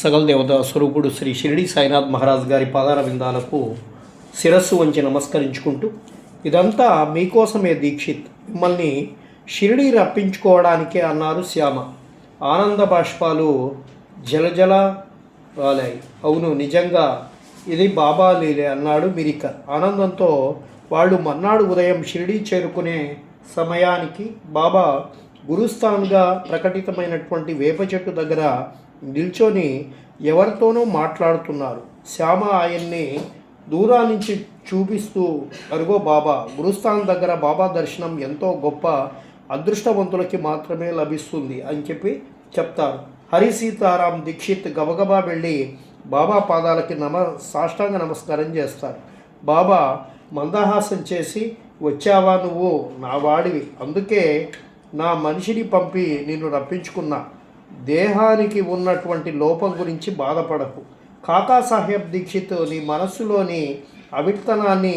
సకల దేవతా స్వరూపుడు శ్రీ షిరిడి సాయినాథ్ మహారాజ్ గారి పాదార విందాలకు శిరస్సు వంచి నమస్కరించుకుంటూ, ఇదంతా మీకోసమే దీక్షిత్, మిమ్మల్ని షిరిడి రప్పించుకోవడానికే అన్నారు శ్యామ. ఆనంద బాష్పాలు జలజల రాలాయి. అవును, నిజంగా ఇది బాబా లీలే అన్నాడు మిరిక. ఆనందంతో వాళ్ళు మర్నాడు ఉదయం షిరిడి చేరుకునే సమయానికి బాబా గురుస్థాన్గా ప్రకటితమైనటువంటి వేప చెట్టు దగ్గర నిల్చొని ఎవరితోనో మాట్లాడుతున్నారు. శ్యామ ఆయన్ని దూరా నుంచి చూపిస్తూ, అరుగో బాబా, గురుస్థాన్ దగ్గర బాబా దర్శనం ఎంతో గొప్ప అదృష్టవంతులకి మాత్రమే లభిస్తుంది అని చెప్పి చెప్తారు. హరి సీతారాం దీక్షిత్ గబగబా వెళ్ళి బాబా పాదాలకి సాష్టాంగ నమస్కారం చేస్తారు. బాబా మందహాసం చేసి, వచ్చావా నువ్వు నా వాడివి, అందుకే నా మనిషిని పంపి నిన్ను రప్పించుకున్నా. దేహానికి ఉన్నటువంటి లోపం గురించి బాధపడకు. కాకాసాహెబ్ దీక్షిత్ నీ మనస్సులోని అవిత్తనాన్ని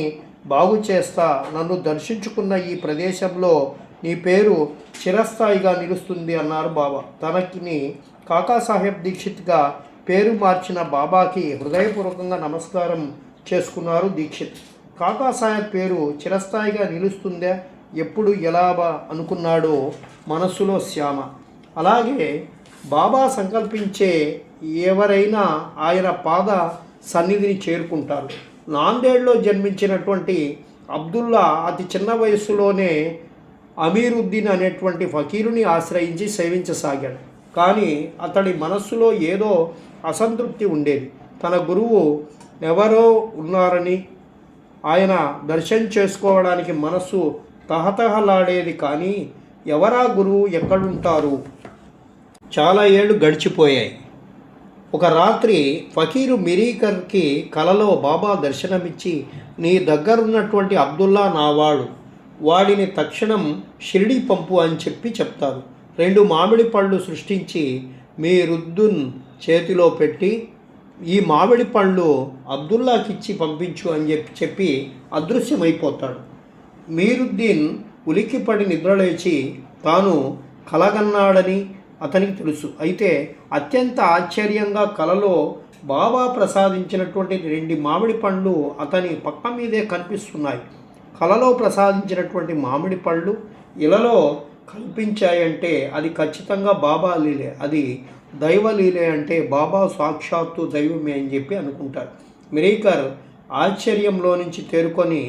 బాగు చేస్తా. నన్ను దర్శించుకున్న ఈ ప్రదేశంలో నీ పేరు చిరస్థాయిగా నిలుస్తుంది అన్నారు బాబా. తనకిని కాకాసాహెబ్ దీక్షిత్గా పేరు మార్చిన బాబాకి హృదయపూర్వకంగా నమస్కారం చేసుకున్నారు దీక్షిత్. కాకాసాహెబ్ పేరు చిరస్థాయిగా నిలుస్తుందా, ఎప్పుడు ఎలా అనుకున్నాడో మనస్సులో శ్యామ. అలాగే బాబా సంకల్పించే ఎవరైనా ఆయన పాద సన్నిధిని చేరుకుంటారు. నాందేడ్లో జన్మించినటువంటి అబ్దుల్లా అతి చిన్న వయస్సులోనే అమీరుద్దీన్ అనేటువంటి ఫకీరుని ఆశ్రయించి సేవించసాగాడు. కానీ అతడి మనస్సులో ఏదో అసంతృప్తి ఉండేది. తన గురువు ఎవరో ఉన్నారని ఆయన దర్శనం చేసుకోవడానికి మనస్సు తహతహలాడేది. కానీ ఎవరా గురువు, ఎక్కడుంటారు? చాలా ఏళ్ళు గడిచిపోయాయి. ఒక రాత్రి ఫకీరు మిరీకర్కి కలలో బాబా దర్శనమిచ్చి, నీ దగ్గరున్నటువంటి అబ్దుల్లా నావాడు, వాడిని తక్షణం షిరిడి పంపు అని చెప్తారు. 2 మామిడి పళ్ళు సృష్టించి మీరుద్దీన్ చేతిలో పెట్టి, ఈ మామిడి పళ్ళు అబ్దుల్లాకిచ్చి పంపించు అని చెప్పి అదృశ్యమైపోతాడు. మీరుద్దీన్ ఉలిక్కిపడి నిద్రలేచి తాను కలగన్నాడని అతనికి తెలుసు. అయితే అత్యంత ఆశ్చర్యంగా కలలో బాబా ప్రసాదించినటువంటి 2 మామిడి పండ్లు అతని పక్క మీదే కనిపిస్తున్నాయి. కలలో ప్రసాదించినటువంటి మామిడి పళ్ళు ఇలలో కల్పించాయంటే అది ఖచ్చితంగా బాబా లీలే, అది దైవలీలే, అంటే బాబా సాక్షాత్తు దైవమే అని చెప్పి అనుకుంటారు. మిరీకర్ ఆశ్చర్యంలో నుంచి తేరుకొని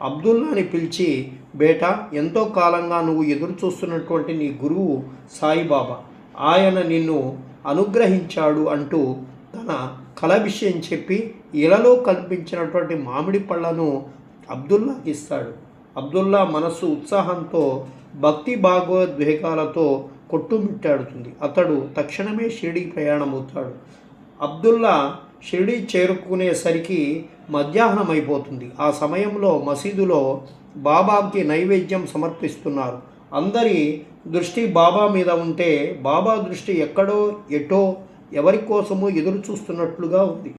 అబ్దుల్లాని పిలిచి, బేటా, ఎంతో కాలంగా నువ్వు ఎదురు చూస్తున్నటువంటి నీ గురువు సాయిబాబా, ఆయన నిన్ను అనుగ్రహించాడు అంటూ తన కల విషయం చెప్పి ఇలలో కల్పించినటువంటి మామిడి పళ్ళను అబ్దుల్లాకి ఇస్తాడు. అబ్దుల్లా మనస్సు ఉత్సాహంతో భక్తి భాగోద్వేగాలతో కొట్టుమిట్టాడుతుంది. అతడు తక్షణమే షిరిడి ప్రయాణమవుతాడు. అబ్దుల్లా షిరిడి చేరుకునేసరికి మధ్యాహ్నం అయిపోతుంది. ఆ సమయంలో మసీదులో బాబాకి నైవేద్యం సమర్పిస్తున్నారు. అందరి దృష్టి బాబా మీద ఉంటే బాబా దృష్టి ఎక్కడో ఎటో ఎవరి కోసమో ఎదురు చూస్తున్నట్లుగా ఉంది.